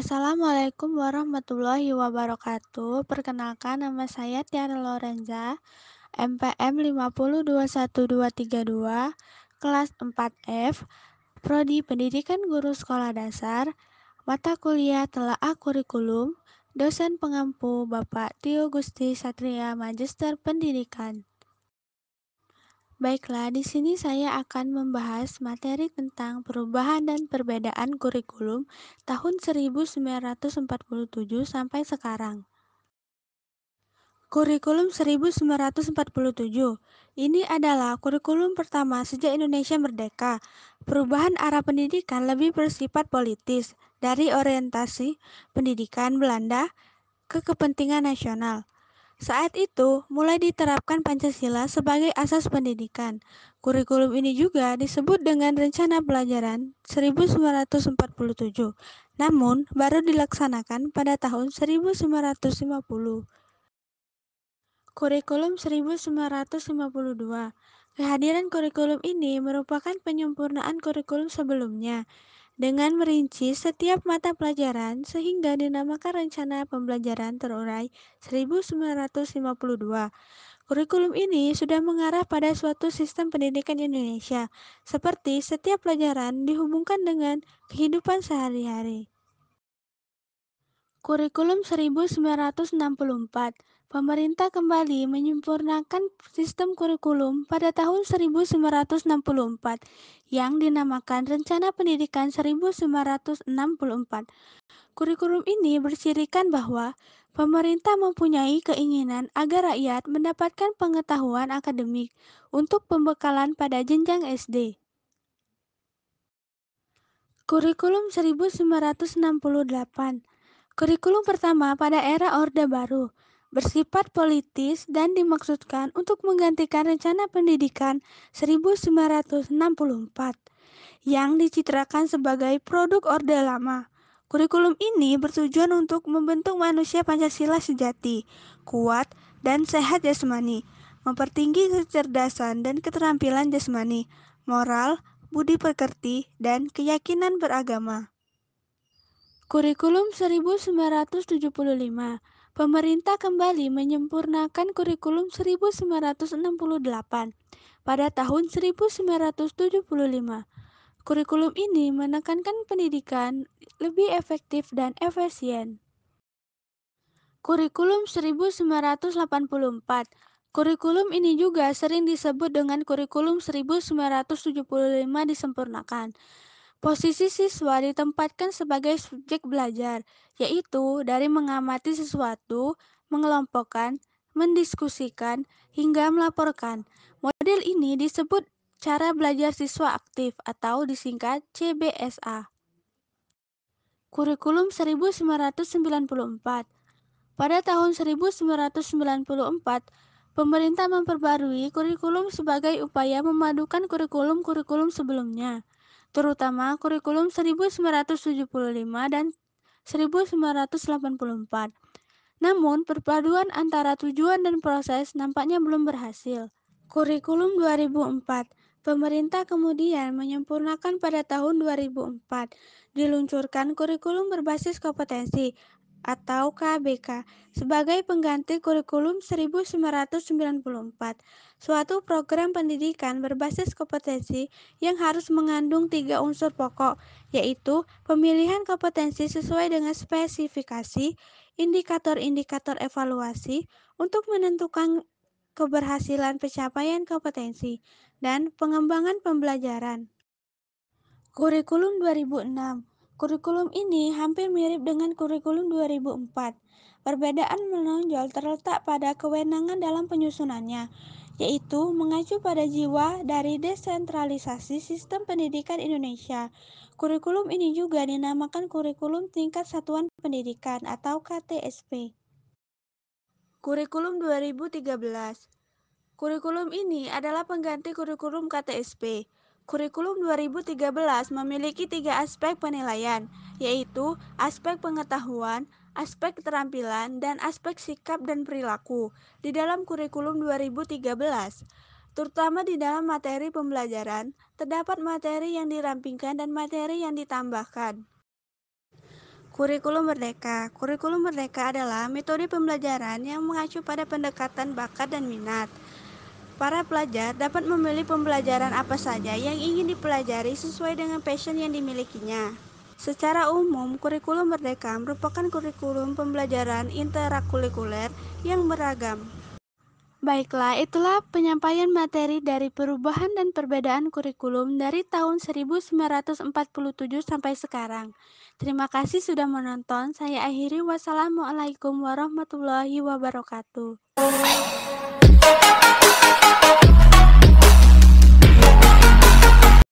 Assalamualaikum warahmatullahi wabarakatuh. Perkenalkan, nama saya Tiara Lorenza, MPM 5021232, kelas 4F, Prodi Pendidikan Guru Sekolah Dasar, mata kuliah Telaah Kurikulum, dosen pengampu Bapak Tio Gusti Satria, Magister Pendidikan. Baiklah, di sini saya akan membahas materi tentang perubahan dan perbedaan kurikulum tahun 1947 sampai sekarang. Kurikulum 1947 ini adalah kurikulum pertama sejak Indonesia merdeka. Perubahan arah pendidikan lebih bersifat politis dari orientasi pendidikan Belanda ke kepentingan nasional. Saat itu, mulai diterapkan Pancasila sebagai asas pendidikan. Kurikulum ini juga disebut dengan Rencana Pelajaran 1947, namun baru dilaksanakan pada tahun 1950. Kurikulum 1952. Kehadiran kurikulum ini merupakan penyempurnaan kurikulum sebelumnya dengan merinci setiap mata pelajaran sehingga dinamakan Rencana Pembelajaran Terurai 1952. Kurikulum ini sudah mengarah pada suatu sistem pendidikan Indonesia, seperti setiap pelajaran dihubungkan dengan kehidupan sehari-hari. Kurikulum 1964. Pemerintah kembali menyempurnakan sistem kurikulum pada tahun 1964 yang dinamakan Rencana Pendidikan 1964. Kurikulum ini bercirikan bahwa pemerintah mempunyai keinginan agar rakyat mendapatkan pengetahuan akademik untuk pembekalan pada jenjang SD. Kurikulum 1968. Kurikulum pertama pada era Orde Baru bersifat politis dan dimaksudkan untuk menggantikan Rencana Pendidikan 1964 yang dicitrakan sebagai produk Orde Lama. Kurikulum ini bertujuan untuk membentuk manusia Pancasila sejati, kuat, dan sehat jasmani, mempertinggi kecerdasan dan keterampilan jasmani, moral, budi pekerti, dan keyakinan beragama. Kurikulum 1975. Pemerintah kembali menyempurnakan kurikulum 1968 pada tahun 1975. Kurikulum ini menekankan pendidikan lebih efektif dan efisien. Kurikulum 1984. Kurikulum ini juga sering disebut dengan kurikulum 1975 disempurnakan. Posisi siswa ditempatkan sebagai subjek belajar, yaitu dari mengamati sesuatu, mengelompokkan, mendiskusikan, hingga melaporkan. Model ini disebut cara belajar siswa aktif atau disingkat CBSA. Kurikulum 1994. Pada tahun 1994, pemerintah memperbarui kurikulum sebagai upaya memadukan kurikulum-kurikulum sebelumnya, terutama kurikulum 1975 dan 1984. Namun, perpaduan antara tujuan dan proses nampaknya belum berhasil. Kurikulum 2004. Pemerintah kemudian menyempurnakan pada tahun 2004, diluncurkan kurikulum berbasis kompetensi atau KBK sebagai pengganti kurikulum 1994, suatu program pendidikan berbasis kompetensi yang harus mengandung 3 unsur pokok, yaitu pemilihan kompetensi sesuai dengan spesifikasi, indikator-indikator evaluasi untuk menentukan keberhasilan pencapaian kompetensi, dan pengembangan pembelajaran. Kurikulum 2006. Kurikulum ini hampir mirip dengan kurikulum 2004. Perbedaan menonjol terletak pada kewenangan dalam penyusunannya, yaitu mengacu pada jiwa dari desentralisasi sistem pendidikan Indonesia. Kurikulum ini juga dinamakan Kurikulum Tingkat Satuan Pendidikan atau KTSP. Kurikulum 2013. Kurikulum ini adalah pengganti kurikulum KTSP. Kurikulum 2013 memiliki 3 aspek penilaian, yaitu aspek pengetahuan, aspek keterampilan, dan aspek sikap dan perilaku di dalam kurikulum 2013. Terutama di dalam materi pembelajaran, terdapat materi yang dirampingkan dan materi yang ditambahkan. Kurikulum Merdeka. Kurikulum Merdeka adalah metode pembelajaran yang mengacu pada pendekatan bakat dan minat. Para pelajar dapat memilih pembelajaran apa saja yang ingin dipelajari sesuai dengan passion yang dimilikinya. Secara umum, kurikulum Merdeka merupakan kurikulum pembelajaran interakurikuler yang beragam. Baiklah, itulah penyampaian materi dari perubahan dan perbedaan kurikulum dari tahun 1947 sampai sekarang. Terima kasih sudah menonton. Saya akhiri wassalamualaikum warahmatullahi wabarakatuh.